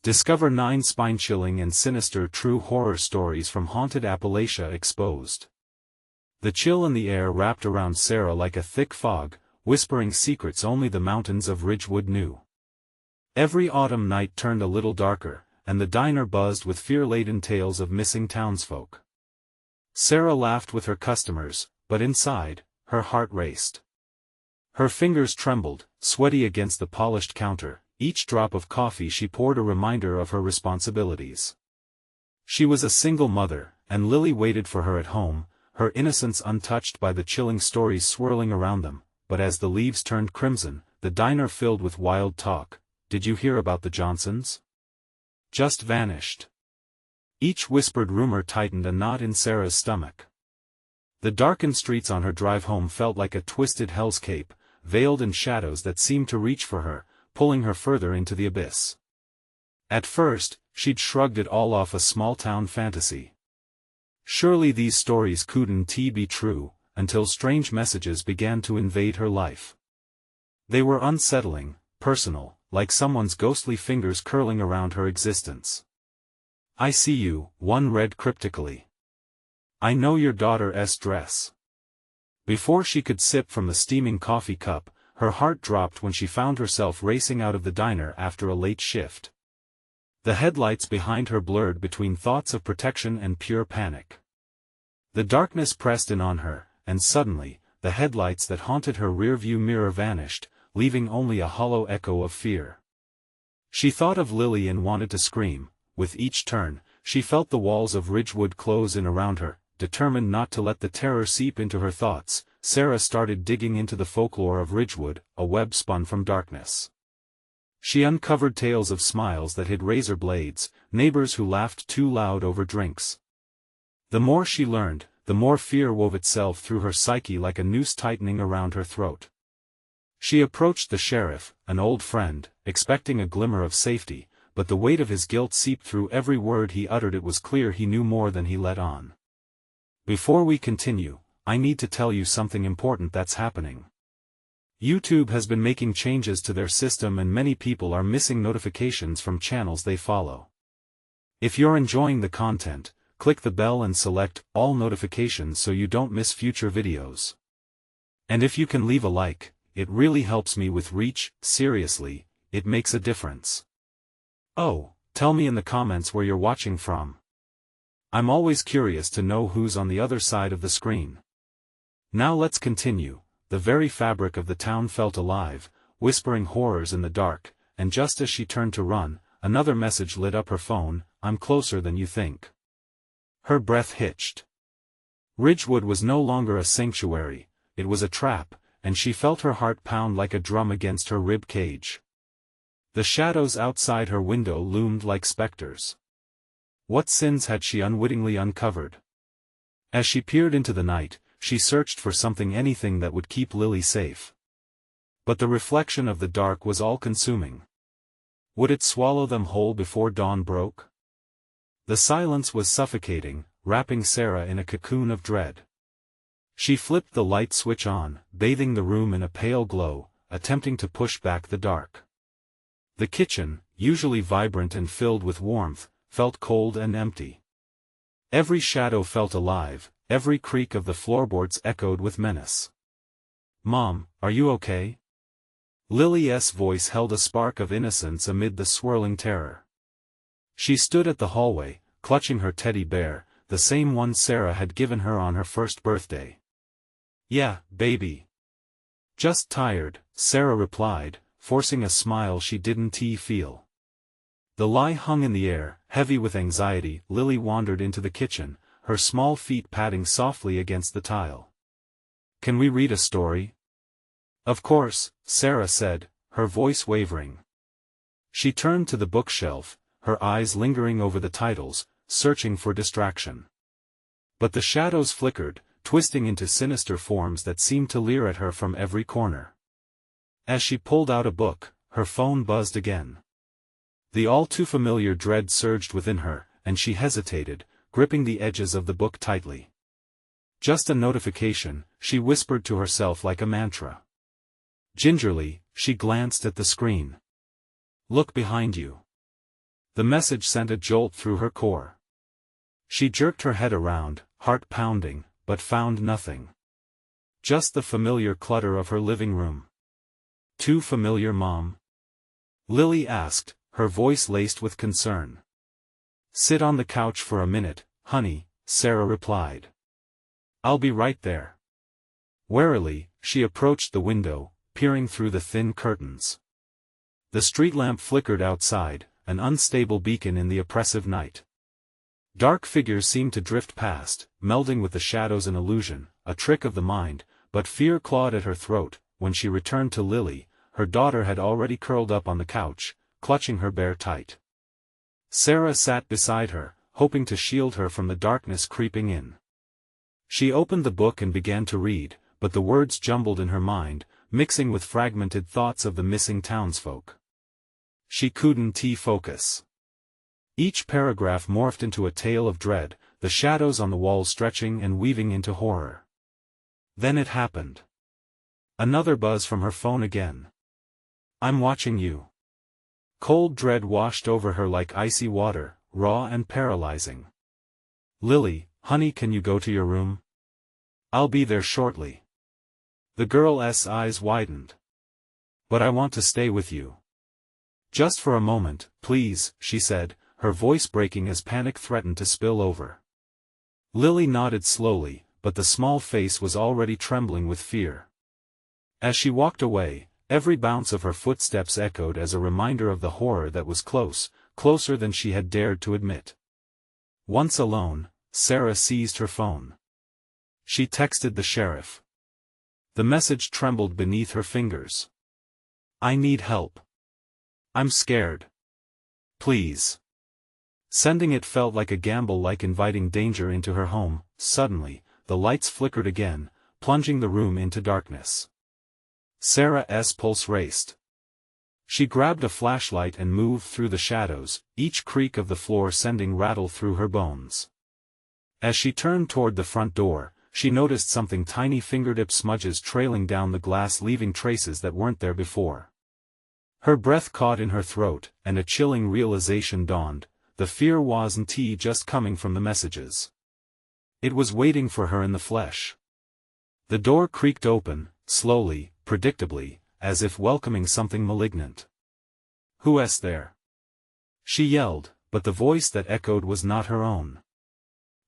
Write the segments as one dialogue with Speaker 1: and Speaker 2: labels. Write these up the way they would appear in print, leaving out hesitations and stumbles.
Speaker 1: Discover 9 spine-chilling and sinister true horror stories from haunted Appalachia exposed. The chill in the air wrapped around Sarah like a thick fog, whispering secrets only the mountains of Ridgewood knew. Every autumn night turned a little darker, and the diner buzzed with fear-laden tales of missing townsfolk. Sarah laughed with her customers, but inside, her heart raced. Her fingers trembled, sweaty against the polished counter. Each drop of coffee she poured a reminder of her responsibilities. She was a single mother, and Lily waited for her at home, her innocence untouched by the chilling stories swirling around them, but as the leaves turned crimson, the diner filled with wild talk. Did you hear about the Johnsons? Just vanished. Each whispered rumor tightened a knot in Sarah's stomach. The darkened streets on her drive home felt like a twisted hellscape, veiled in shadows that seemed to reach for her, pulling her further into the abyss. At first, she'd shrugged it all off a small-town fantasy. Surely these stories couldn't be true, until strange messages began to invade her life. They were unsettling, personal, like someone's ghostly fingers curling around her existence. "I see you," one read cryptically. "I know your daughter's dress." Before she could sip from the steaming coffee cup, her heart dropped when she found herself racing out of the diner after a late shift. The headlights behind her blurred between thoughts of protection and pure panic. The darkness pressed in on her, and suddenly, the headlights that haunted her rearview mirror vanished, leaving only a hollow echo of fear. She thought of Lily and wanted to scream. With each turn, she felt the walls of Ridgewood close in around her. Determined not to let the terror seep into her thoughts, Sarah started digging into the folklore of Ridgewood, a web spun from darkness. She uncovered tales of smiles that hid razor blades, neighbors who laughed too loud over drinks. The more she learned, the more fear wove itself through her psyche like a noose tightening around her throat. She approached the sheriff, an old friend, expecting a glimmer of safety, but the weight of his guilt seeped through every word he uttered. It was clear he knew more than he let on. "Before we continue, I need to tell you something important that's happening. YouTube has been making changes to their system and many people are missing notifications from channels they follow. If you're enjoying the content, click the bell and select all notifications so you don't miss future videos. And if you can leave a like, it really helps me with reach. Seriously, it makes a difference. Oh, tell me in the comments where you're watching from. I'm always curious to know who's on the other side of the screen. Now let's continue. The very fabric of the town felt alive, whispering horrors in the dark, and just as she turned to run, another message lit up her phone. "I'm closer than you think." Her breath hitched. Ridgewood was no longer a sanctuary, it was a trap, and she felt her heart pound like a drum against her rib cage. The shadows outside her window loomed like specters. What sins had she unwittingly uncovered? As she peered into the night, she searched for anything that would keep Lily safe. But the reflection of the dark was all-consuming. Would it swallow them whole before dawn broke? The silence was suffocating, wrapping Sarah in a cocoon of dread. She flipped the light switch on, bathing the room in a pale glow, attempting to push back the dark. The kitchen, usually vibrant and filled with warmth, felt cold and empty. Every shadow felt alive, every creak of the floorboards echoed with menace. "Mom, are you okay?" Lily's voice held a spark of innocence amid the swirling terror. She stood at the hallway, clutching her teddy bear, the same one Sarah had given her on her first birthday. "Yeah, baby. Just tired," Sarah replied, forcing a smile she didn't feel. The lie hung in the air, heavy with anxiety. Lily wandered into the kitchen, her small feet padding softly against the tile. "Can we read a story?" "Of course," Sarah said, her voice wavering. She turned to the bookshelf, her eyes lingering over the titles, searching for distraction. But the shadows flickered, twisting into sinister forms that seemed to leer at her from every corner. As she pulled out a book, her phone buzzed again. The all-too-familiar dread surged within her, and she hesitated, gripping the edges of the book tightly. "Just a notification," she whispered to herself like a mantra. Gingerly, she glanced at the screen. "Look behind you." The message sent a jolt through her core. She jerked her head around, heart pounding, but found nothing. Just the familiar clutter of her living room. Too familiar, Mom? Lily asked, her voice laced with concern. Sit on the couch for a minute, honey, Sarah replied. I'll be right there. Warily, she approached the window, peering through the thin curtains. The street lamp flickered outside, an unstable beacon in the oppressive night. Dark figures seemed to drift past, melding with the shadows, an illusion, a trick of the mind, but fear clawed at her throat. When she returned to Lily, her daughter had already curled up on the couch, clutching her bear tight. Sarah sat beside her, hoping to shield her from the darkness creeping in. She opened the book and began to read, but the words jumbled in her mind, mixing with fragmented thoughts of the missing townsfolk. She couldn't focus. Each paragraph morphed into a tale of dread, the shadows on the walls stretching and weaving into horror. Then it happened. Another buzz from her phone again. I'm watching you. Cold dread washed over her like icy water, raw and paralyzing. Lily, honey, can you go to your room? I'll be there shortly. The girl's eyes widened. But I want to stay with you. Just for a moment, please, she said, her voice breaking as panic threatened to spill over. Lily nodded slowly, but the small face was already trembling with fear. As she walked away, every bounce of her footsteps echoed as a reminder of the horror that was close, closer than she had dared to admit. Once alone, Sarah seized her phone. She texted the sheriff. The message trembled beneath her fingers. I need help. I'm scared. Please. Sending it felt like a gamble, like inviting danger into her home. Suddenly, the lights flickered again, plunging the room into darkness. Sarah's pulse raced. She grabbed a flashlight and moved through the shadows, each creak of the floor sending rattle through her bones. As she turned toward the front door, she noticed something tiny, fingertip smudges trailing down the glass, leaving traces that weren't there before. Her breath caught in her throat, and a chilling realization dawned. The fear wasn't just coming from the messages. It was waiting for her in the flesh. The door creaked open, slowly, predictably, as if welcoming something malignant. Who's there? She yelled, but the voice that echoed was not her own.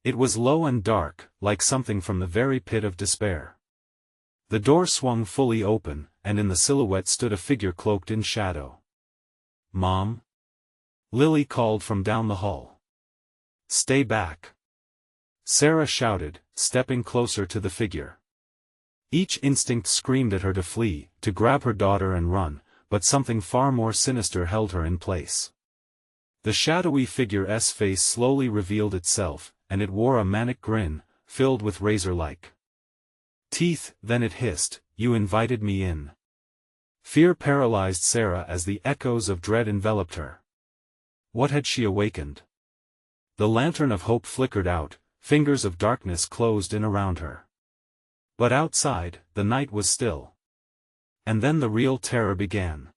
Speaker 1: It was low and dark, like something from the very pit of despair. The door swung fully open, and in the silhouette stood a figure cloaked in shadow. Mom? Lily called from down the hall. Stay back. Sarah shouted, stepping closer to the figure. Each instinct screamed at her to flee, to grab her daughter and run, but something far more sinister held her in place. The shadowy figure's face slowly revealed itself, and it wore a manic grin, filled with razor-like teeth. Then it hissed, "You invited me in." Fear paralyzed Sarah as the echoes of dread enveloped her. What had she awakened? The lantern of hope flickered out, fingers of darkness closed in around her. But outside, the night was still. And then the real terror began.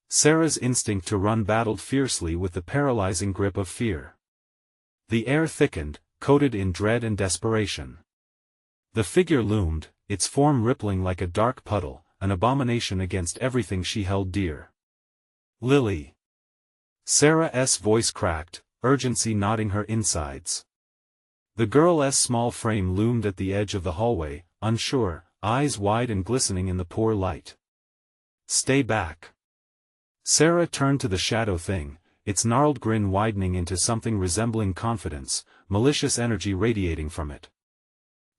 Speaker 1: Sarah's instinct to run battled fiercely with the paralyzing grip of fear. The air thickened, coated in dread and desperation. The figure loomed, its form rippling like a dark puddle, an abomination against everything she held dear. Lily. Sarah's voice cracked, urgency knotting her insides. The girl's small frame loomed at the edge of the hallway, unsure, eyes wide and glistening in the poor light. Stay back. Sarah turned to the shadow thing, its gnarled grin widening into something resembling confidence, malicious energy radiating from it.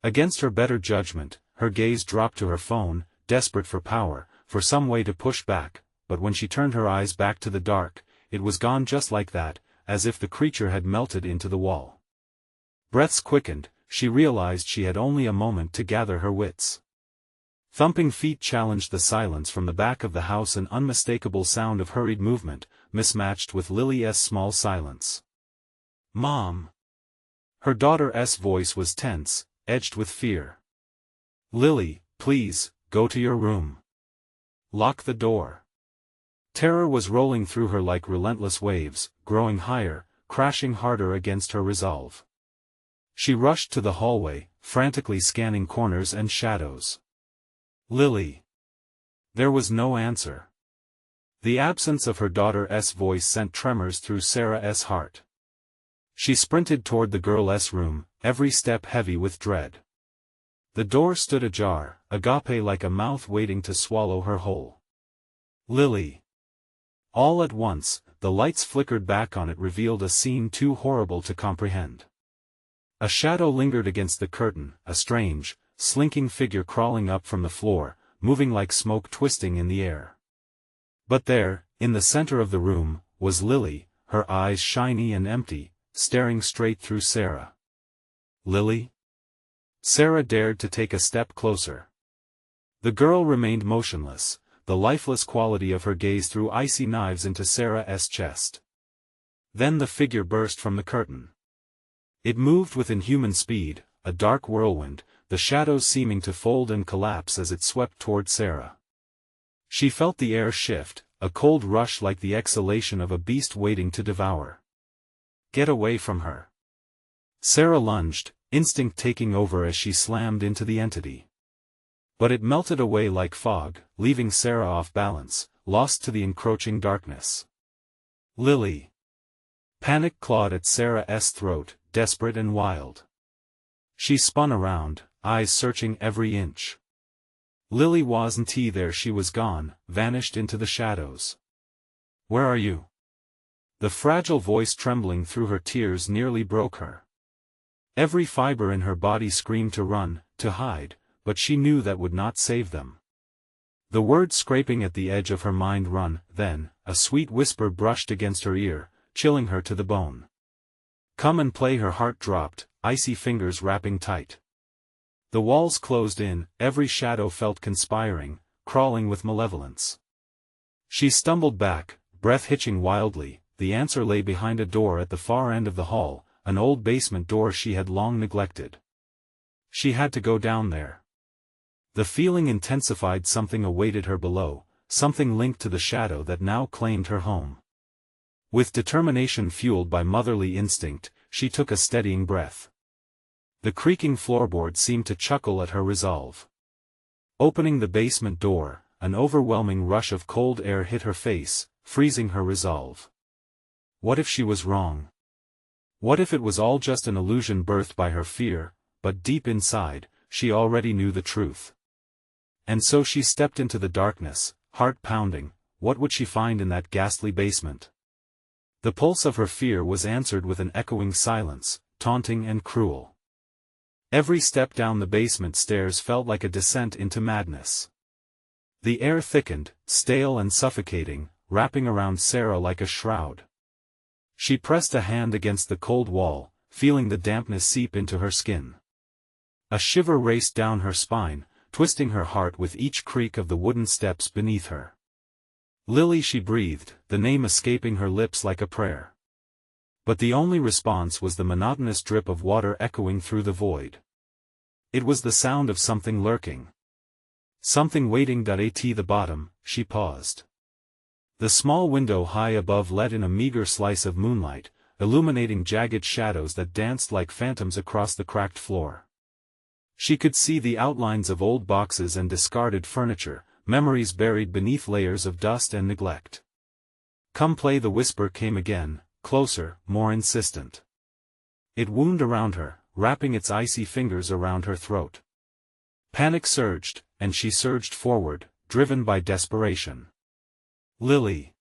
Speaker 1: Against her better judgment, her gaze dropped to her phone, desperate for power, for some way to push back, but when she turned her eyes back to the dark, it was gone just like that, as if the creature had melted into the wall. Breaths quickened, she realized she had only a moment to gather her wits. Thumping feet challenged the silence from the back of the house, an unmistakable sound of hurried movement, mismatched with Lily's small silence. Mom! Her daughter's voice was tense, edged with fear. Lily, please, go to your room. Lock the door. Terror was rolling through her like relentless waves, growing higher, crashing harder against her resolve. She rushed to the hallway, frantically scanning corners and shadows. Lily. There was no answer. The absence of her daughter's voice sent tremors through Sarah's heart. She sprinted toward the girl's room, every step heavy with dread. The door stood ajar, agape like a mouth waiting to swallow her whole. Lily. All at once, the lights flickered back on it revealed a scene too horrible to comprehend. A shadow lingered against the curtain, a strange, slinking figure crawling up from the floor, moving like smoke twisting in the air. But there, in the center of the room, was Lily, her eyes shiny and empty, staring straight through Sarah. Lily? Sarah dared to take a step closer. The girl remained motionless, the lifeless quality of her gaze threw icy knives into Sarah's chest. Then the figure burst from the curtain. It moved with inhuman speed, a dark whirlwind, the shadows seeming to fold and collapse as it swept toward Sarah. She felt the air shift, a cold rush like the exhalation of a beast waiting to devour. Get away from her. Sarah lunged, instinct taking over as she slammed into the entity. But it melted away like fog, leaving Sarah off balance, lost to the encroaching darkness. Lily. Panic clawed at Sarah's throat, desperate and wild. She spun around, eyes searching every inch. Lily wasn't there, she was gone, vanished into the shadows. Where are you? The fragile voice trembling through her tears nearly broke her. Every fiber in her body screamed to run, to hide, but she knew that would not save them. The words scraping at the edge of her mind run, then, a sweet whisper brushed against her ear, chilling her to the bone. Come and play. Her heart dropped, icy fingers wrapping tight. The walls closed in, every shadow felt conspiring, crawling with malevolence. She stumbled back, breath hitching wildly. The answer lay behind a door at the far end of the hall, an old basement door she had long neglected. She had to go down there. The feeling intensified. Something awaited her below, something linked to the shadow that now claimed her home. With determination fueled by motherly instinct, she took a steadying breath. The creaking floorboard seemed to chuckle at her resolve. Opening the basement door, an overwhelming rush of cold air hit her face, freezing her resolve. What if she was wrong? What if it was all just an illusion birthed by her fear, but deep inside, she already knew the truth. And so she stepped into the darkness, heart pounding. What would she find in that ghastly basement? The pulse of her fear was answered with an echoing silence, taunting and cruel. Every step down the basement stairs felt like a descent into madness. The air thickened, stale and suffocating, wrapping around Sarah like a shroud. She pressed a hand against the cold wall, feeling the dampness seep into her skin. A shiver raced down her spine, twisting her heart with each creak of the wooden steps beneath her. Lily, she breathed, the name escaping her lips like a prayer. But the only response was the monotonous drip of water echoing through the void. It was the sound of something lurking. Something waiting. At the bottom, she paused. The small window high above let in a meager slice of moonlight, illuminating jagged shadows that danced like phantoms across the cracked floor. She could see the outlines of old boxes and discarded furniture, memories buried beneath layers of dust and neglect. Come play. The whisper came again, closer, more insistent. It wound around her, wrapping its icy fingers around her throat. Panic surged, and she surged forward, driven by desperation. Lily.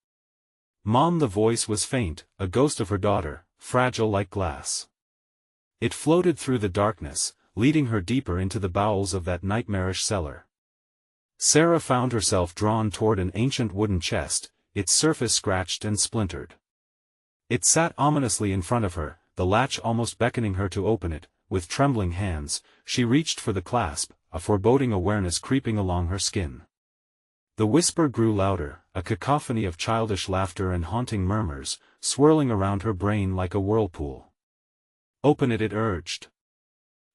Speaker 1: Mom. The voice was faint, a ghost of her daughter, fragile like glass. It floated through the darkness, leading her deeper into the bowels of that nightmarish cellar. Sarah found herself drawn toward an ancient wooden chest, its surface scratched and splintered. It sat ominously in front of her, the latch almost beckoning her to open it. With trembling hands, she reached for the clasp, a foreboding awareness creeping along her skin. The whisper grew louder, a cacophony of childish laughter and haunting murmurs, swirling around her brain like a whirlpool. Open it, it urged.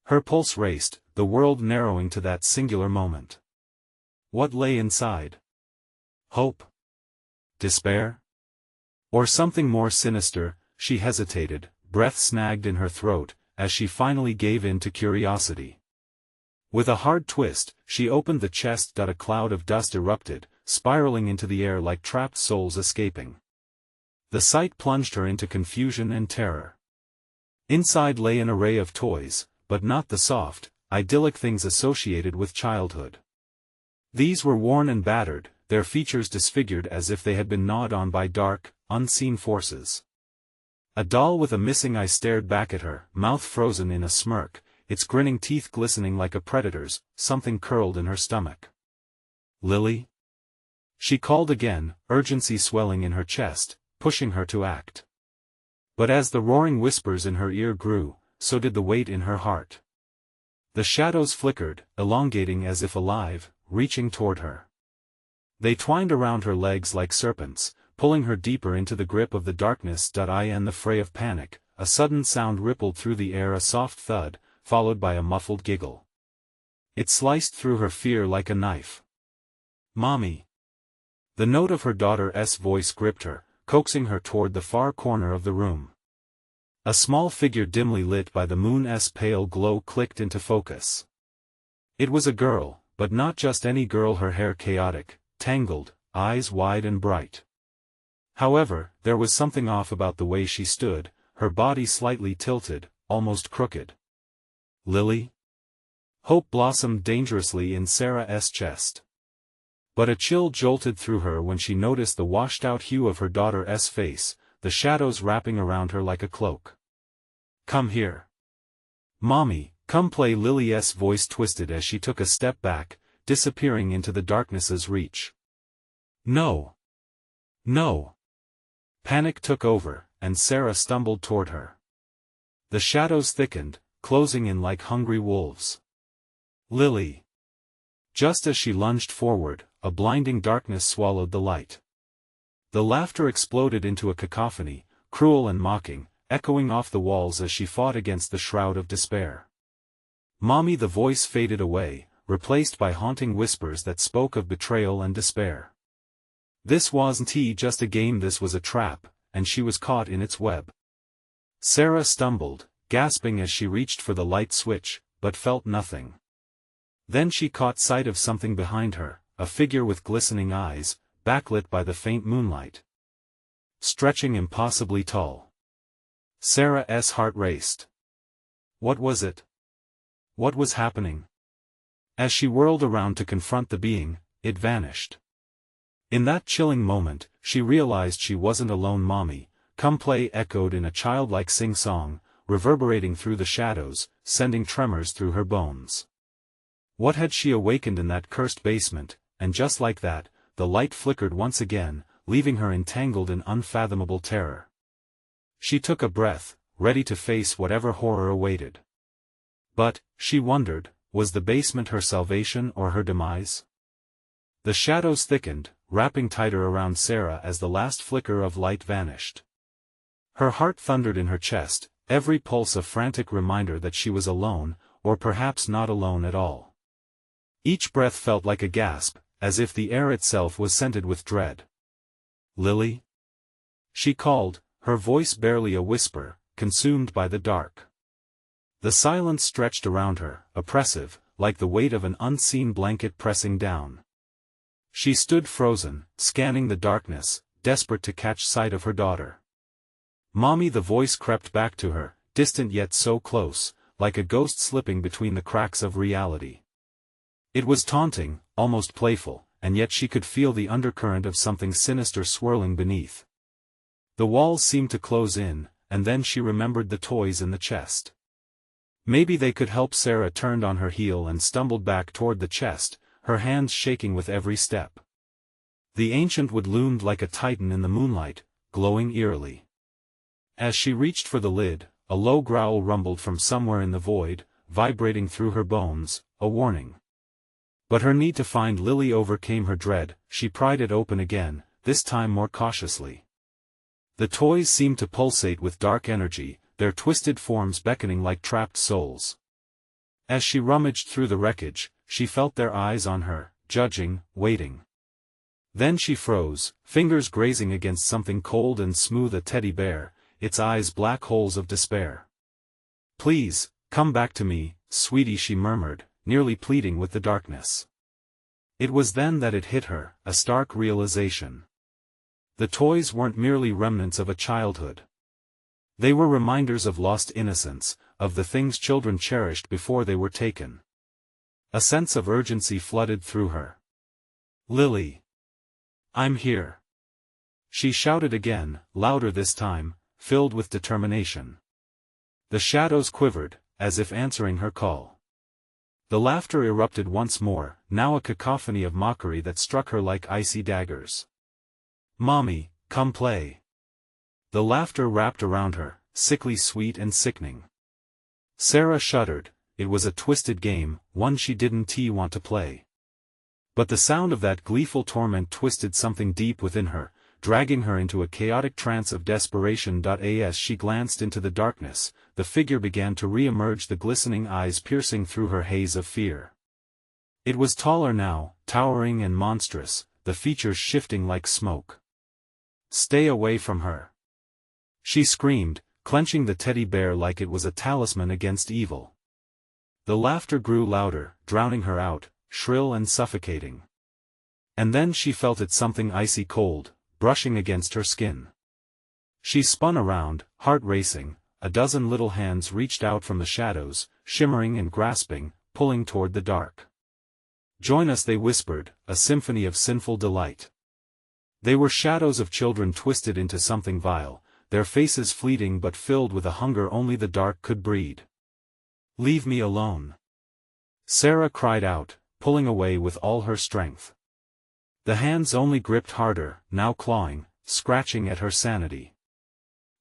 Speaker 1: Her pulse raced, the world narrowing to that singular moment. What lay inside? Hope. Despair? Or something more sinister? She hesitated, breath snagged in her throat, as she finally gave in to curiosity. With a hard twist, she opened the chest. A cloud of dust erupted, spiraling into the air like trapped souls escaping. The sight plunged her into confusion and terror. Inside lay an array of toys, but not the soft, idyllic things associated with childhood. These were worn and battered, their features disfigured as if they had been gnawed on by dark, unseen forces. A doll with a missing eye stared back at her, mouth frozen in a smirk, its grinning teeth glistening like a predator's, something curled in her stomach. "Lily?" She called again, urgency swelling in her chest, pushing her to act. But as the roaring whispers in her ear grew, so did the weight in her heart. The shadows flickered, elongating as if alive, reaching toward her. They twined around her legs like serpents, pulling her deeper into the grip of the darkness. In the fray of panic, a sudden sound rippled through the air, a soft thud, followed by a muffled giggle. It sliced through her fear like a knife. "Mommy!" The note of her daughter's voice gripped her, coaxing her toward the far corner of the room. A small figure dimly lit by the moon's pale glow clicked into focus. It was a girl, but not just any girl, her hair chaotic, tangled, eyes wide and bright. However, there was something off about the way she stood, her body slightly tilted, almost crooked. "Lily?" Hope blossomed dangerously in Sarah's chest. But a chill jolted through her when she noticed the washed-out hue of her daughter's face, the shadows wrapping around her like a cloak. "Come here. Mommy, come play." Lily's voice twisted as she took a step back, disappearing into the darkness's reach. "No. No." Panic took over, and Sarah stumbled toward her. The shadows thickened, closing in like hungry wolves. "Lily!" Just as she lunged forward, a blinding darkness swallowed the light. The laughter exploded into a cacophony, cruel and mocking, echoing off the walls as she fought against the shroud of despair. "Mommy!" The voice faded away, replaced by haunting whispers that spoke of betrayal and despair. This wasn't just a game, this was a trap, and she was caught in its web. Sarah stumbled, gasping as she reached for the light switch, but felt nothing. Then she caught sight of something behind her, a figure with glistening eyes, backlit by the faint moonlight. Stretching impossibly tall. Sarah's heart raced. What was it? What was happening? As she whirled around to confront the being, it vanished. In that chilling moment, she realized she wasn't alone. "Mommy, come play," echoed in a childlike sing-song, reverberating through the shadows, sending tremors through her bones. What had she awakened in that cursed basement? And just like that, the light flickered once again, leaving her entangled in unfathomable terror. She took a breath, ready to face whatever horror awaited. But, she wondered, was the basement her salvation or her demise? The shadows thickened, wrapping tighter around Sarah as the last flicker of light vanished. Her heart thundered in her chest, every pulse a frantic reminder that she was alone, or perhaps not alone at all. Each breath felt like a gasp, as if the air itself was scented with dread. "Lily?" she called, her voice barely a whisper, consumed by the dark. The silence stretched around her, oppressive, like the weight of an unseen blanket pressing down. She stood frozen, scanning the darkness, desperate to catch sight of her daughter. "Mommy!" The voice crept back to her, distant yet so close, like a ghost slipping between the cracks of reality. It was taunting, almost playful, and yet she could feel the undercurrent of something sinister swirling beneath. The walls seemed to close in, and then she remembered the toys in the chest. Maybe they could help. Sarah turned on her heel and stumbled back toward the chest, her hands shaking with every step. The ancient wood loomed like a titan in the moonlight, glowing eerily. As she reached for the lid, a low growl rumbled from somewhere in the void, vibrating through her bones, a warning. But her need to find Lily overcame her dread. She pried it open again, this time more cautiously. The toys seemed to pulsate with dark energy, their twisted forms beckoning like trapped souls. As she rummaged through the wreckage, she felt their eyes on her, judging, waiting. Then she froze, fingers grazing against something cold and smooth, a teddy bear, its eyes black holes of despair. "Please, come back to me, sweetie," she murmured, nearly pleading with the darkness. It was then that it hit her, a stark realization. The toys weren't merely remnants of a childhood. They were reminders of lost innocence, of the things children cherished before they were taken. A sense of urgency flooded through her. "Lily! I'm here!" She shouted again, louder this time, filled with determination. The shadows quivered, as if answering her call. The laughter erupted once more, now a cacophony of mockery that struck her like icy daggers. "Mommy, come play." The laughter wrapped around her, sickly sweet and sickening. Sarah shuddered. It was a twisted game, one she didn't want to play. But the sound of that gleeful torment twisted something deep within her, dragging her into a chaotic trance of desperation. As she glanced into the darkness, the figure began to re-emerge, the glistening eyes piercing through her haze of fear. It was taller now, towering and monstrous, the features shifting like smoke. "Stay away from her!" she screamed, clenching the teddy bear like it was a talisman against evil. The laughter grew louder, drowning her out, shrill and suffocating. And then she felt it, something icy cold, brushing against her skin. She spun around, heart racing. A dozen little hands reached out from the shadows, shimmering and grasping, pulling toward the dark. "Join us," they whispered, a symphony of sinful delight. They were shadows of children twisted into something vile, their faces fleeting but filled with a hunger only the dark could breed. "Leave me alone!" Sarah cried out, pulling away with all her strength. The hands only gripped harder, now clawing, scratching at her sanity.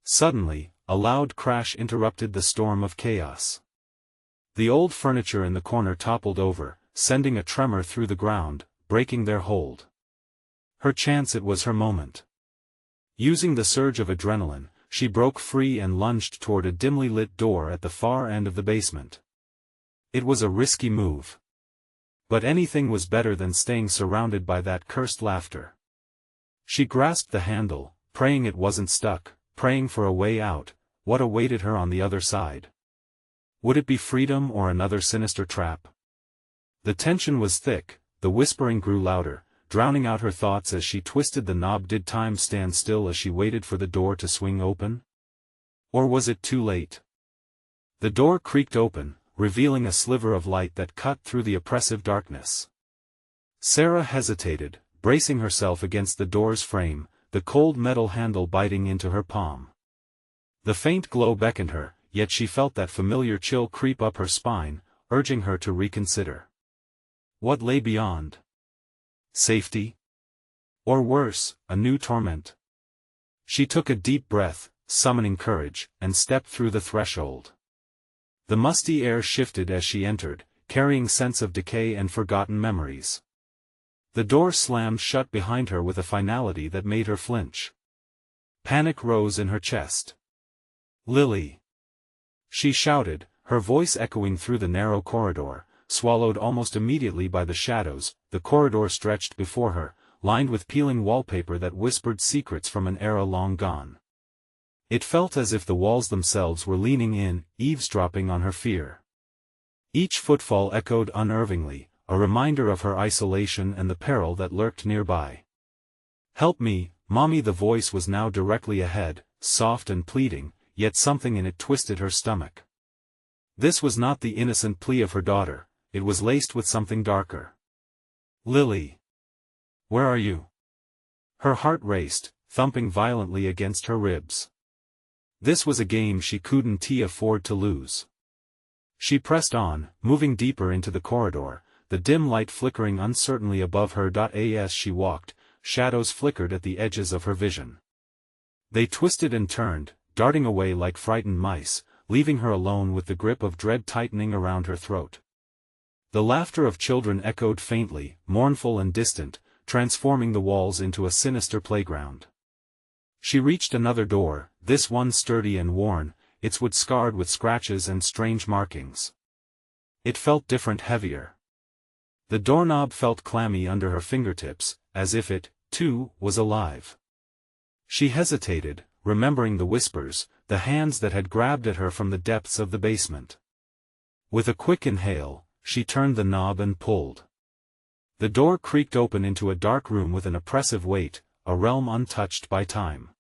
Speaker 1: Suddenly, a loud crash interrupted the storm of chaos. The old furniture in the corner toppled over, sending a tremor through the ground, breaking their hold. Her chance, it was her moment. Using the surge of adrenaline, she broke free and lunged toward a dimly lit door at the far end of the basement. It was a risky move. But anything was better than staying surrounded by that cursed laughter. She grasped the handle, praying it wasn't stuck, praying for a way out. What awaited her on the other side? Would it be freedom or another sinister trap? The tension was thick, the whispering grew louder, drowning out her thoughts as she twisted the knob. Did time stand still as she waited for the door to swing open? Or was it too late? The door creaked open, revealing a sliver of light that cut through the oppressive darkness. Sarah hesitated, bracing herself against the door's frame, the cold metal handle biting into her palm. The faint glow beckoned her, yet she felt that familiar chill creep up her spine, urging her to reconsider. What lay beyond? Safety? Or worse, a new torment? She took a deep breath, summoning courage, and stepped through the threshold. The musty air shifted as she entered, carrying scents of decay and forgotten memories. The door slammed shut behind her with a finality that made her flinch. Panic rose in her chest. "Lily!" she shouted, her voice echoing through the narrow corridor, swallowed almost immediately by the shadows. The corridor stretched before her, lined with peeling wallpaper that whispered secrets from an era long gone. It felt as if the walls themselves were leaning in, eavesdropping on her fear. Each footfall echoed unnervingly, a reminder of her isolation and the peril that lurked nearby. "Help me, Mommy!" The voice was now directly ahead, soft and pleading, yet something in it twisted her stomach. This was not the innocent plea of her daughter, it was laced with something darker. "Lily! Where are you?" Her heart raced, thumping violently against her ribs. This was a game she couldn't afford to lose. She pressed on, moving deeper into the corridor, the dim light flickering uncertainly above her. As she walked, shadows flickered at the edges of her vision. They twisted and turned, darting away like frightened mice, leaving her alone with the grip of dread tightening around her throat. The laughter of children echoed faintly, mournful and distant, transforming the walls into a sinister playground. She reached another door, this one sturdy and worn, its wood scarred with scratches and strange markings. It felt different, heavier. The doorknob felt clammy under her fingertips, as if it, too, was alive. She hesitated, remembering the whispers, the hands that had grabbed at her from the depths of the basement. With a quick inhale, she turned the knob and pulled. The door creaked open into a dark room with an oppressive weight, a realm untouched by time.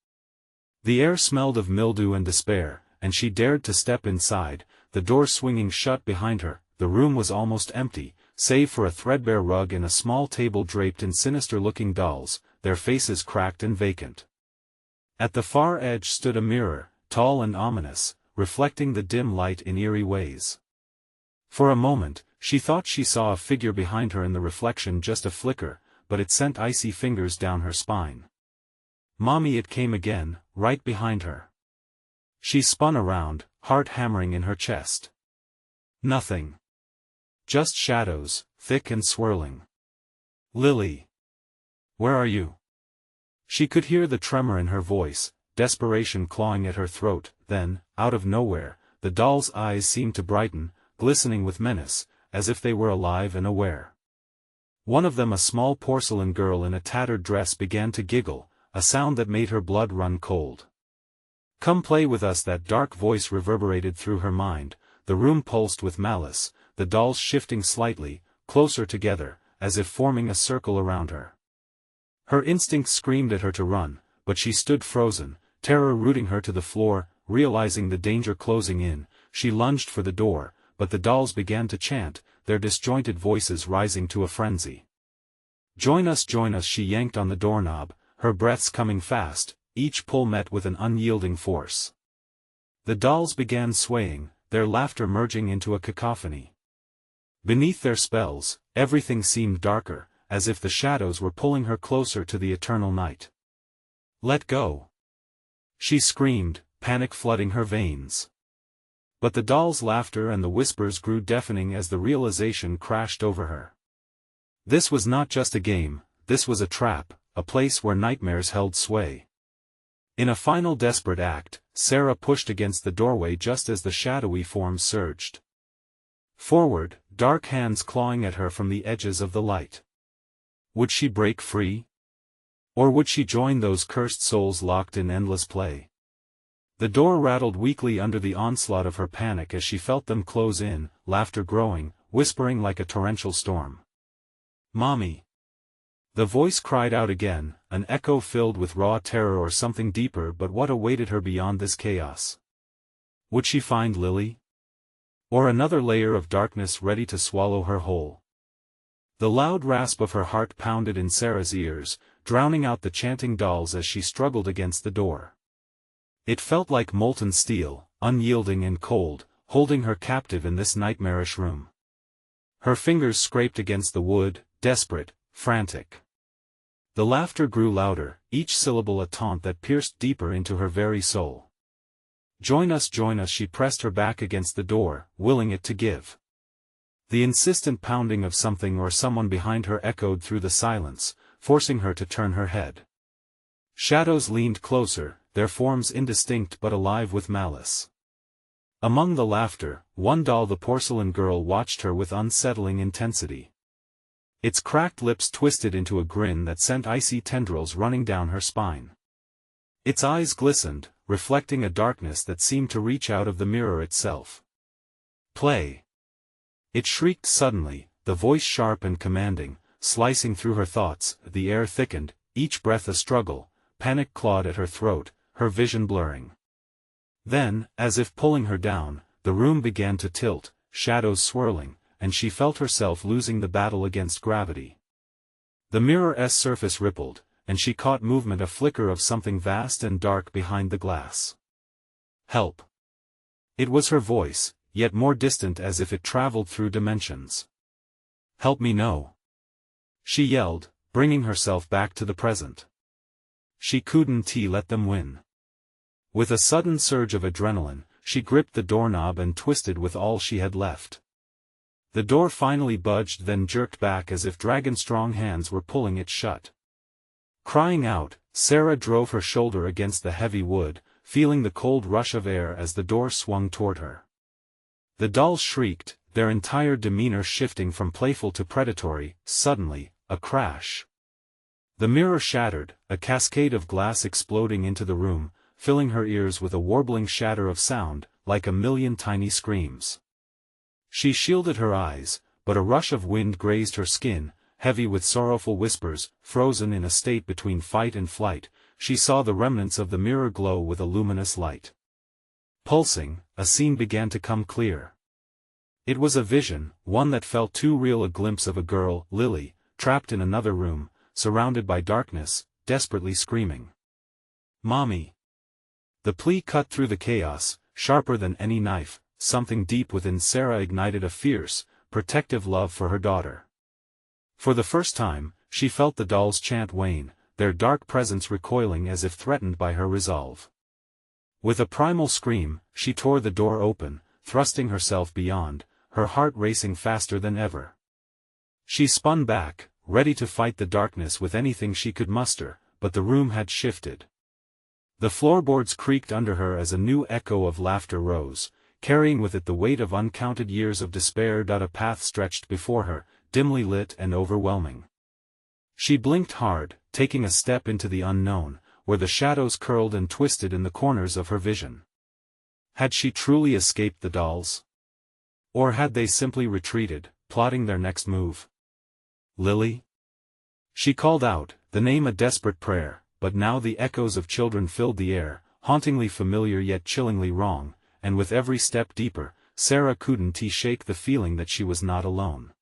Speaker 1: The air smelled of mildew and despair, and she dared to step inside, the door swinging shut behind her. The room was almost empty, save for a threadbare rug and a small table draped in sinister-looking dolls, their faces cracked and vacant. At the far edge stood a mirror, tall and ominous, reflecting the dim light in eerie ways. For a moment, she thought she saw a figure behind her in the reflection, just a flicker, but it sent icy fingers down her spine. Mommy, it came again, right behind her. She spun around, heart hammering in her chest. Nothing. Just shadows, thick and swirling. Lily. Where are you? She could hear the tremor in her voice, desperation clawing at her throat. Then, out of nowhere, the doll's eyes seemed to brighten, glistening with menace, as if they were alive and aware. One of them, a small porcelain girl in a tattered dress, began to giggle, a sound that made her blood run cold. Come play with us, that dark voice reverberated through her mind. The room pulsed with malice, the dolls shifting slightly, closer together, as if forming a circle around her. Her instincts screamed at her to run, but she stood frozen, terror rooting her to the floor. Realizing the danger closing in, she lunged for the door, but the dolls began to chant, their disjointed voices rising to a frenzy. Join us, she yanked on the doorknob, her breaths coming fast, each pull met with an unyielding force. The dolls began swaying, their laughter merging into a cacophony. Beneath their spells, everything seemed darker, as if the shadows were pulling her closer to the eternal night. Let go! She screamed, panic flooding her veins. But the dolls' laughter and the whispers grew deafening as the realization crashed over her. This was not just a game, this was a trap, a place where nightmares held sway. In a final desperate act, Sarah pushed against the doorway just as the shadowy forms surged forward, dark hands clawing at her from the edges of the light. Would she break free? Or would she join those cursed souls locked in endless play? The door rattled weakly under the onslaught of her panic as she felt them close in, laughter growing, whispering like a torrential storm. Mommy! The voice cried out again, an echo filled with raw terror or something deeper. But what awaited her beyond this chaos? Would she find Lily? Or another layer of darkness ready to swallow her whole? The loud rasp of her heart pounded in Sarah's ears, drowning out the chanting dolls as she struggled against the door. It felt like molten steel, unyielding and cold, holding her captive in this nightmarish room. Her fingers scraped against the wood, desperate, frantic. The laughter grew louder, each syllable a taunt that pierced deeper into her very soul. Join us, she pressed her back against the door, willing it to give. The insistent pounding of something or someone behind her echoed through the silence, forcing her to turn her head. Shadows leaned closer, their forms indistinct but alive with malice. Among the laughter, one doll, the porcelain girl, watched her with unsettling intensity. Its cracked lips twisted into a grin that sent icy tendrils running down her spine. Its eyes glistened, reflecting a darkness that seemed to reach out of the mirror itself. Play! It shrieked suddenly, the voice sharp and commanding, slicing through her thoughts. The air thickened, each breath a struggle, panic clawed at her throat, her vision blurring. Then, as if pulling her down, the room began to tilt, shadows swirling, and she felt herself losing the battle against gravity. The mirror's surface rippled, and she caught movement, a flicker of something vast and dark behind the glass. Help! It was her voice, yet more distant, as if it traveled through dimensions. Help me, no! She yelled, bringing herself back to the present. She couldn't let them win. With a sudden surge of adrenaline, she gripped the doorknob and twisted with all she had left. The door finally budged, then jerked back as if dragon-strong hands were pulling it shut. Crying out, Sarah drove her shoulder against the heavy wood, feeling the cold rush of air as the door swung toward her. The dolls shrieked, their entire demeanor shifting from playful to predatory. Suddenly, a crash. The mirror shattered, a cascade of glass exploding into the room, filling her ears with a warbling shatter of sound, like a million tiny screams. She shielded her eyes, but a rush of wind grazed her skin, heavy with sorrowful whispers. Frozen in a state between fight and flight, she saw the remnants of the mirror glow with a luminous light. Pulsing, a scene began to come clear. It was a vision, one that felt too real, a glimpse of a girl, Lily, trapped in another room, surrounded by darkness, desperately screaming. "Mommy!" The plea cut through the chaos, sharper than any knife. Something deep within Sarah ignited a fierce, protective love for her daughter. For the first time, she felt the dolls' chant wane, their dark presence recoiling as if threatened by her resolve. With a primal scream, she tore the door open, thrusting herself beyond, her heart racing faster than ever. She spun back, ready to fight the darkness with anything she could muster, but the room had shifted. The floorboards creaked under her as a new echo of laughter rose, carrying with it the weight of uncounted years of despair. A path stretched before her, dimly lit and overwhelming. She blinked hard, taking a step into the unknown, where the shadows curled and twisted in the corners of her vision. Had she truly escaped the dolls? Or had they simply retreated, plotting their next move? "Lily?" She called out, the name a desperate prayer, but now the echoes of children filled the air, hauntingly familiar yet chillingly wrong, and with every step deeper, Sarah couldn't shake the feeling that she was not alone.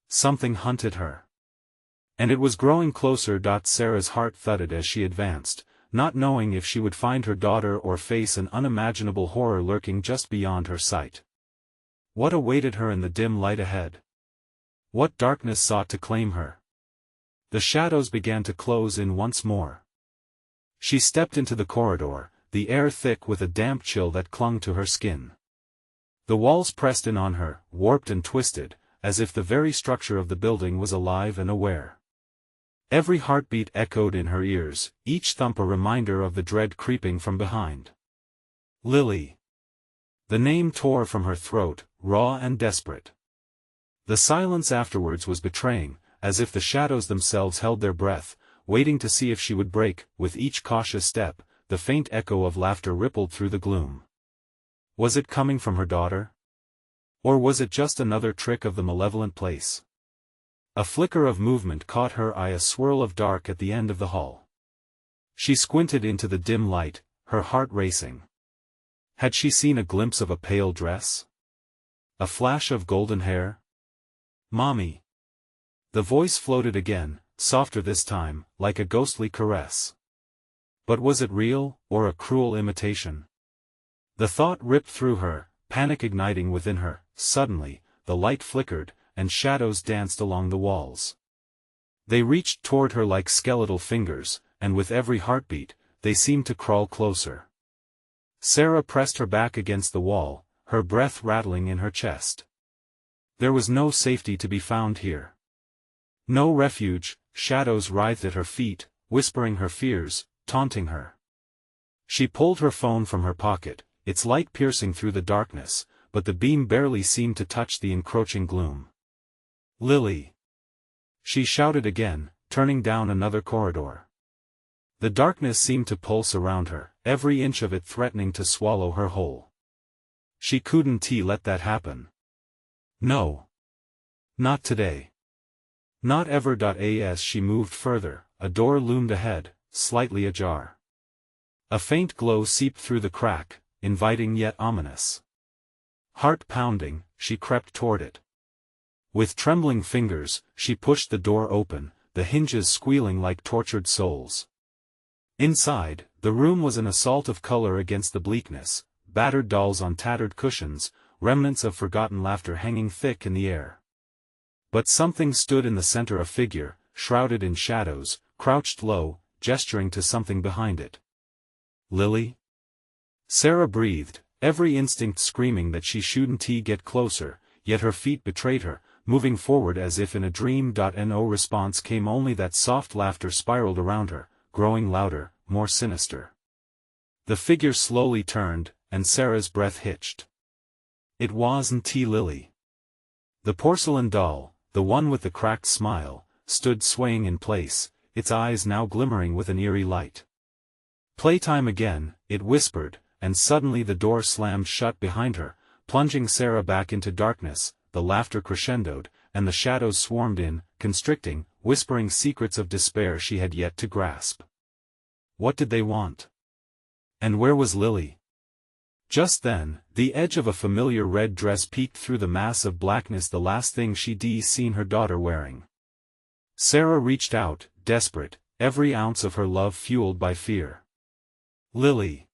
Speaker 1: Something hunted her. And it was growing closer. Sarah's heart thudded as she advanced, not knowing if she would find her daughter or face an unimaginable horror lurking just beyond her sight. What awaited her in the dim light ahead? What darkness sought to claim her? The shadows began to close in once more. She stepped into the corridor, the air thick with a damp chill that clung to her skin. The walls pressed in on her, warped and twisted, as if the very structure of the building was alive and aware. Every heartbeat echoed in her ears, each thump a reminder of the dread creeping from behind. "Lily!" The name tore from her throat, raw and desperate. The silence afterwards was betraying, as if the shadows themselves held their breath, waiting to see if she would break. With each cautious step, the faint echo of laughter rippled through the gloom. Was it coming from her daughter? Or was it just another trick of the malevolent place? A flicker of movement caught her eye, a swirl of dark at the end of the hall. She squinted into the dim light, her heart racing. Had she seen a glimpse of a pale dress? A flash of golden hair? "Mommy!" The voice floated again, softer this time, like a ghostly caress. But was it real, or a cruel imitation? The thought ripped through her, panic igniting within her. Suddenly, the light flickered, and shadows danced along the walls. They reached toward her like skeletal fingers, and with every heartbeat, they seemed to crawl closer. Sarah pressed her back against the wall, her breath rattling in her chest. There was no safety to be found here. No refuge. Shadows writhed at her feet, whispering her fears, taunting her. She pulled her phone from her pocket, its light piercing through the darkness, but the beam barely seemed to touch the encroaching gloom. "Lily!" she shouted again, turning down another corridor. The darkness seemed to pulse around her, every inch of it threatening to swallow her whole. She couldn't let that happen. No. Not today. Not ever. As she moved further, a door loomed ahead, slightly ajar. A faint glow seeped through the crack, inviting yet ominous. Heart pounding, she crept toward it. With trembling fingers, she pushed the door open, the hinges squealing like tortured souls. Inside, the room was an assault of color against the bleakness, battered dolls on tattered cushions, remnants of forgotten laughter hanging thick in the air. But something stood in the center, a figure, shrouded in shadows, crouched low, gesturing to something behind it. "Lily?" Sarah breathed, every instinct screaming that she shouldn't get closer, yet her feet betrayed her, moving forward as if in a dream. No response came, only that soft laughter spiraled around her, growing louder, more sinister. The figure slowly turned, and Sarah's breath hitched. It wasn't Lily. The porcelain doll, the one with the cracked smile, stood swaying in place, its eyes now glimmering with an eerie light. "Playtime again," it whispered, and suddenly the door slammed shut behind her, plunging Sarah back into darkness. The laughter crescendoed, and the shadows swarmed in, constricting, whispering secrets of despair she had yet to grasp. What did they want? And where was Lily? Just then, the edge of a familiar red dress peeked through the mass of blackness, the last thing she'd seen her daughter wearing. Sarah reached out, desperate, every ounce of her love fueled by fear. "Lily!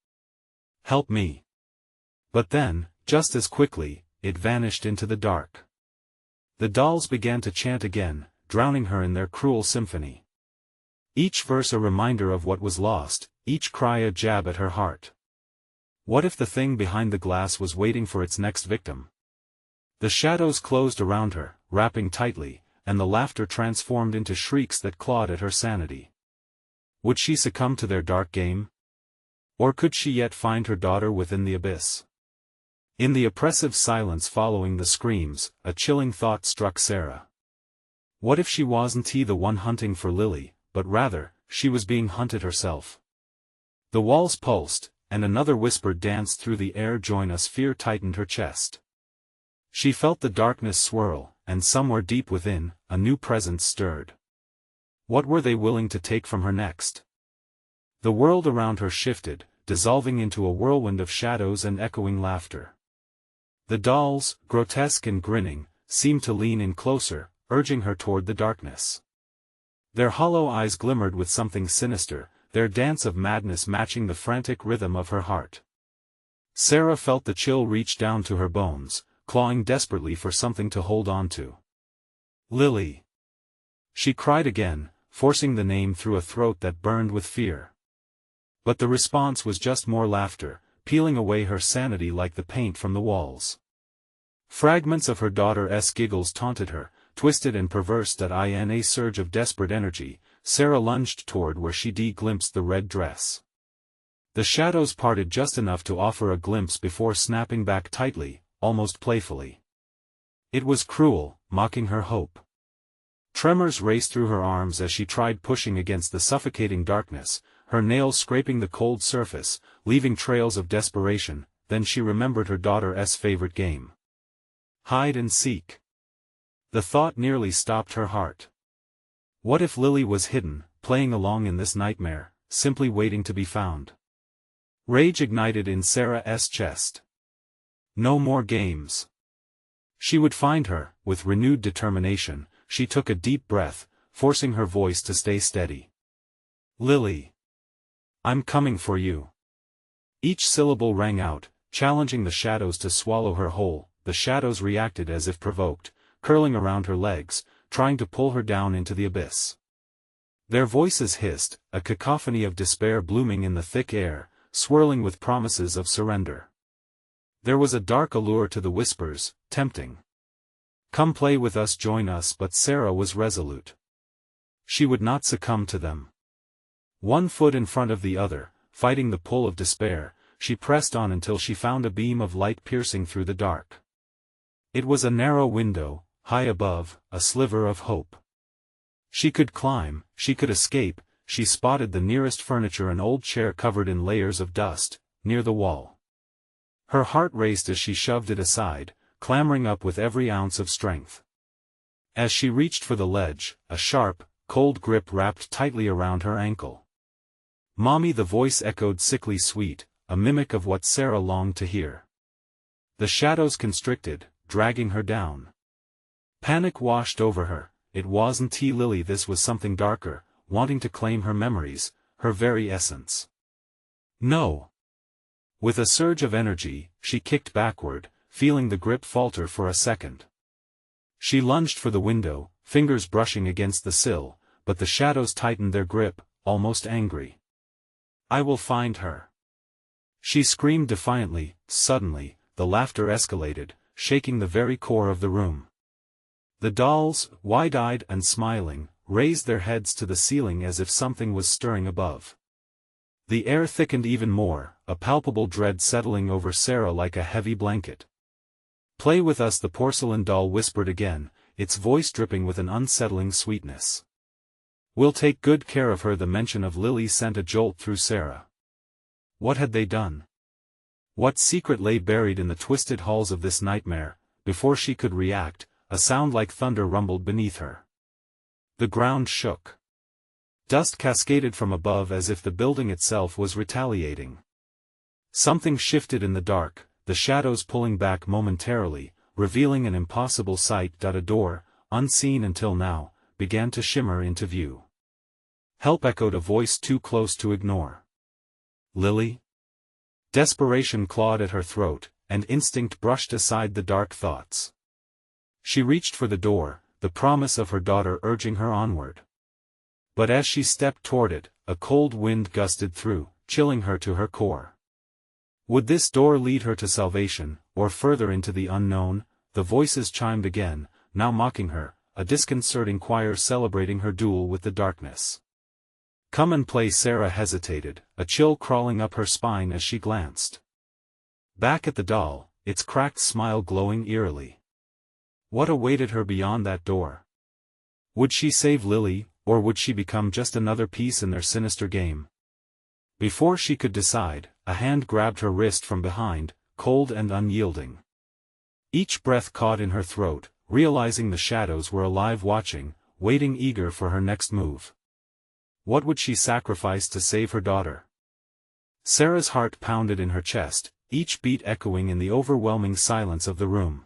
Speaker 1: Help me!" But then, just as quickly, it vanished into the dark. The dolls began to chant again, drowning her in their cruel symphony. Each verse a reminder of what was lost, each cry a jab at her heart. What if the thing behind the glass was waiting for its next victim? The shadows closed around her, wrapping tightly, and the laughter transformed into shrieks that clawed at her sanity. Would she succumb to their dark game? Or could she yet find her daughter within the abyss? In the oppressive silence following the screams, a chilling thought struck Sarah. What if she wasn't the one hunting for Lily, but rather, she was being hunted herself? The walls pulsed, and another whisper danced through the air. "Join us." Fear tightened her chest. She felt the darkness swirl, and somewhere deep within, a new presence stirred. What were they willing to take from her next? The world around her shifted, dissolving into a whirlwind of shadows and echoing laughter. The dolls, grotesque and grinning, seemed to lean in closer, urging her toward the darkness. Their hollow eyes glimmered with something sinister, their dance of madness matching the frantic rhythm of her heart. Sarah felt the chill reach down to her bones, clawing desperately for something to hold on to. "Lily!" She cried again, forcing the name through a throat that burned with fear. But the response was just more laughter, peeling away her sanity like the paint from the walls. Fragments of her daughter's giggles taunted her, twisted and perverse. That in a surge of desperate energy, Sarah lunged toward where she'd glimpsed the red dress. The shadows parted just enough to offer a glimpse before snapping back tightly, almost playfully. It was cruel, mocking her hope. Tremors raced through her arms as she tried pushing against the suffocating darkness, her nails scraping the cold surface, leaving trails of desperation. Then she remembered her daughter's favorite game. Hide and seek. The thought nearly stopped her heart. What if Lily was hidden, playing along in this nightmare, simply waiting to be found? Rage ignited in Sarah's chest. No more games. She would find her. With renewed determination, she took a deep breath, forcing her voice to stay steady. "Lily! I'm coming for you." Each syllable rang out, challenging the shadows to swallow her whole. The shadows reacted as if provoked, curling around her legs, trying to pull her down into the abyss. Their voices hissed, a cacophony of despair blooming in the thick air, swirling with promises of surrender. There was a dark allure to the whispers, tempting. "Come play with us, join us." But Sarah was resolute. She would not succumb to them. One foot in front of the other, fighting the pull of despair, she pressed on until she found a beam of light piercing through the dark. It was a narrow window, high above, a sliver of hope. She could climb, she could escape. She spotted the nearest furniture, an old chair covered in layers of dust, near the wall. Her heart raced as she shoved it aside, clambering up with every ounce of strength. As she reached for the ledge, a sharp, cold grip wrapped tightly around her ankle. "Mommy," the voice echoed, sickly sweet, a mimic of what Sarah longed to hear. The shadows constricted, dragging her down. Panic washed over her. It wasn't Lily, this was something darker, wanting to claim her memories, her very essence. "No!" With a surge of energy, she kicked backward, feeling the grip falter for a second. She lunged for the window, fingers brushing against the sill, but the shadows tightened their grip, almost angry. "I will find her!" She screamed defiantly. Suddenly, the laughter escalated, shaking the very core of the room. The dolls, wide-eyed and smiling, raised their heads to the ceiling as if something was stirring above. The air thickened even more, a palpable dread settling over Sarah like a heavy blanket. "Play with us," the porcelain doll whispered again, its voice dripping with an unsettling sweetness. We'll take good care of her." The mention of Lily sent a jolt through Sarah. What had they done? What secret lay buried in the twisted halls of this nightmare? Before she could react, a sound like thunder rumbled beneath her. The ground shook. Dust cascaded from above as if the building itself was retaliating. Something shifted in the dark, the shadows pulling back momentarily, revealing an impossible sight. A door, unseen until now, began to shimmer into view. "Help!" echoed a voice too close to ignore. "Lily?" Desperation clawed at her throat, and instinct brushed aside the dark thoughts. She reached for the door, the promise of her daughter urging her onward. But as she stepped toward it, a cold wind gusted through, chilling her to her core. Would this door lead her to salvation, or further into the unknown? The voices chimed again, now mocking her, a disconcerting choir celebrating her duel with the darkness. "Come and play." Sarah hesitated, a chill crawling up her spine as she glanced back at the doll, its cracked smile glowing eerily. What awaited her beyond that door? Would she save Lily, or would she become just another piece in their sinister game? Before she could decide, a hand grabbed her wrist from behind, cold and unyielding. Each breath caught in her throat, realizing the shadows were alive, watching, waiting, eager for her next move. What would she sacrifice to save her daughter? Sarah's heart pounded in her chest, each beat echoing in the overwhelming silence of the room.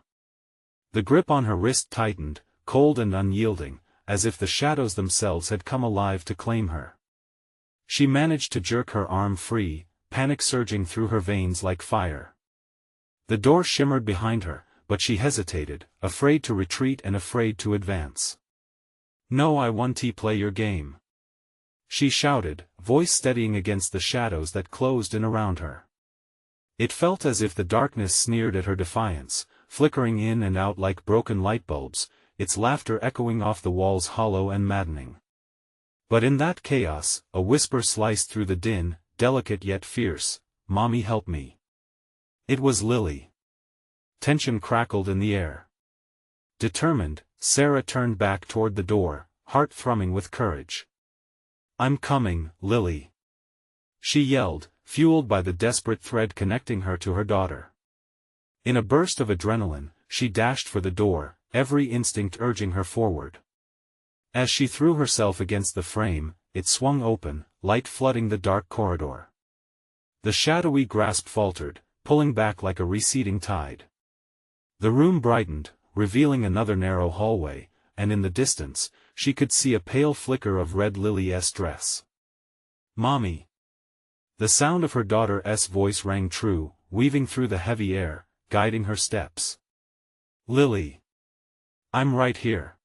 Speaker 1: The grip on her wrist tightened, cold and unyielding, as if the shadows themselves had come alive to claim her. She managed to jerk her arm free, panic surging through her veins like fire. The door shimmered behind her, but she hesitated, afraid to retreat and afraid to advance. "No, I want to play your game," she shouted, voice steadying against the shadows that closed in around her. It felt as if the darkness sneered at her defiance, flickering in and out like broken light bulbs, its laughter echoing off the walls hollow and maddening. But in that chaos, a whisper sliced through the din, delicate yet fierce, "Mommy, help me." It was Lily. Tension crackled in the air. Determined, Sarah turned back toward the door, heart thrumming with courage. "I'm coming, Lily," she yelled, fueled by the desperate thread connecting her to her daughter. In a burst of adrenaline, she dashed for the door, every instinct urging her forward. As she threw herself against the frame, it swung open, light flooding the dark corridor. The shadowy grasp faltered, pulling back like a receding tide. The room brightened, revealing another narrow hallway, and in the distance, she could see a pale flicker of red Lily's dress. "Mommy!" The sound of her daughter's voice rang true, weaving through the heavy air, guiding her steps. "Lily! I'm right here."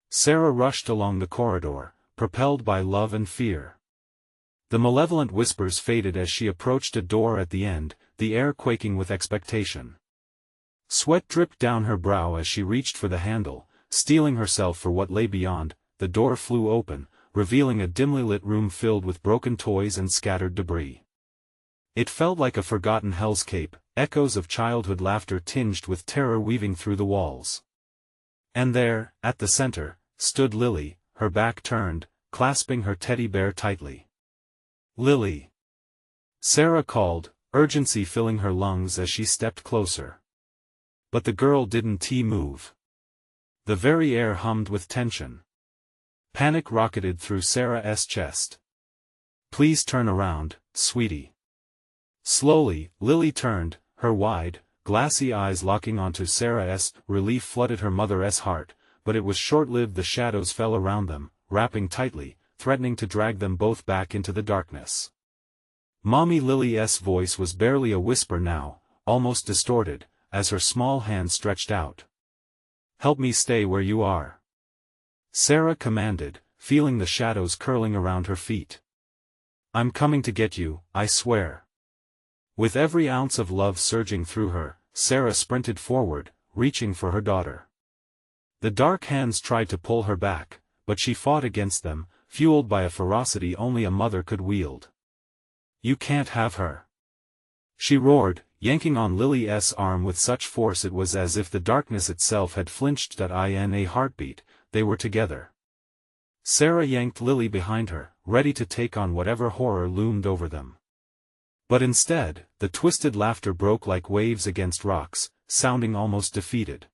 Speaker 1: Sarah rushed along the corridor, propelled by love and fear. The malevolent whispers faded as she approached a door at the end, the air quaking with expectation. Sweat dripped down her brow as she reached for the handle, steeling herself for what lay beyond. The door flew open, revealing a dimly lit room filled with broken toys and scattered debris. It felt like a forgotten hellscape, echoes of childhood laughter tinged with terror weaving through the walls. And there, at the center, stood Lily, her back turned, clasping her teddy bear tightly. "Lily!" Sarah called, urgency filling her lungs as she stepped closer. But the girl didn't move. The very air hummed with tension. Panic rocketed through Sarah's chest. "Please turn around, sweetie." Slowly, Lily turned, her wide, glassy eyes locking onto Sarah's. Relief flooded her mother's heart, but it was short-lived. The shadows fell around them, wrapping tightly, threatening to drag them both back into the darkness. "Mommy!" Lily's voice was barely a whisper now, almost distorted, as her small hand stretched out. "Help me stay where you are," Sarah commanded, feeling the shadows curling around her feet. "I'm coming to get you, I swear." With every ounce of love surging through her, Sarah sprinted forward, reaching for her daughter. The dark hands tried to pull her back, but she fought against them, fueled by a ferocity only a mother could wield. "You can't have her!" she roared, yanking on Lily's arm with such force it was as if the darkness itself had flinched. In a heartbeat, they were together. Sarah yanked Lily behind her, ready to take on whatever horror loomed over them. But instead, the twisted laughter broke like waves against rocks, sounding almost defeated.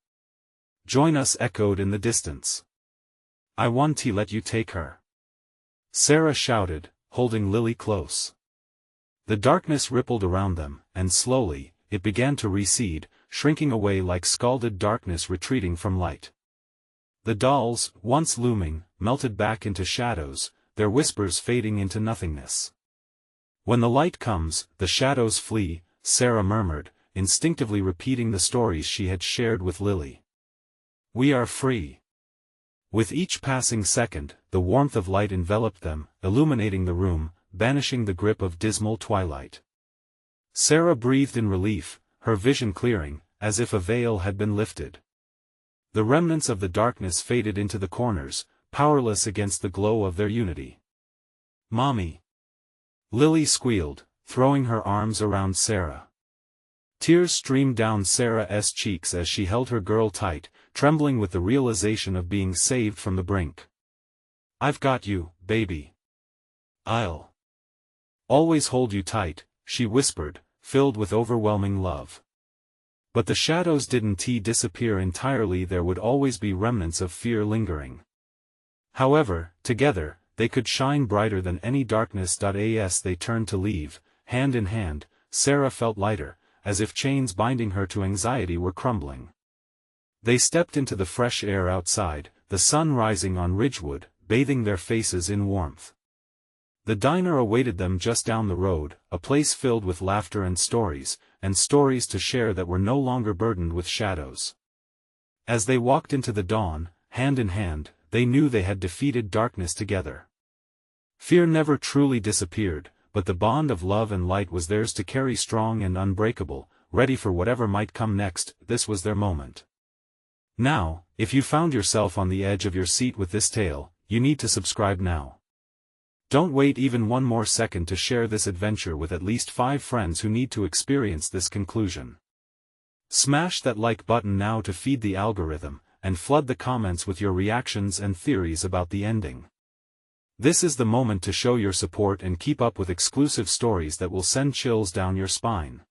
Speaker 1: "Join us," echoed in the distance. "I want to let you take her," Sarah shouted, holding Lily close. The darkness rippled around them, and slowly, it began to recede, shrinking away like scalded darkness retreating from light. The dolls, once looming, melted back into shadows, their whispers fading into nothingness. "When the light comes, the shadows flee," Sarah murmured, instinctively repeating the stories she had shared with Lily. "We are free." With each passing second, the warmth of light enveloped them, illuminating the room, banishing the grip of dismal twilight. Sarah breathed in relief, her vision clearing, as if a veil had been lifted. The remnants of the darkness faded into the corners, powerless against the glow of their unity. "Mommy!" Lily squealed, throwing her arms around Sarah. Tears streamed down Sarah's cheeks as she held her girl tight, trembling with the realization of being saved from the brink. "I've got you, baby. I'll always hold you tight," she whispered, filled with overwhelming love. But the shadows didn't disappear entirely. There would always be remnants of fear lingering. However, together, they could shine brighter than any darkness. As they turned to leave, hand in hand, Sarah felt lighter, as if chains binding her to anxiety were crumbling. They stepped into the fresh air outside, the sun rising on Ridgewood, bathing their faces in warmth. The diner awaited them just down the road, a place filled with laughter and stories to share that were no longer burdened with shadows. As they walked into the dawn, hand in hand, they knew they had defeated darkness together. Fear never truly disappeared, but the bond of love and light was theirs to carry strong and unbreakable, ready for whatever might come next. This was their moment. Now, if you found yourself on the edge of your seat with this tale, you need to subscribe now. Don't wait even one more second to share this adventure with at least 5 friends who need to experience this conclusion. Smash that like button now to feed the algorithm, and flood the comments with your reactions and theories about the ending. This is the moment to show your support and keep up with exclusive stories that will send chills down your spine.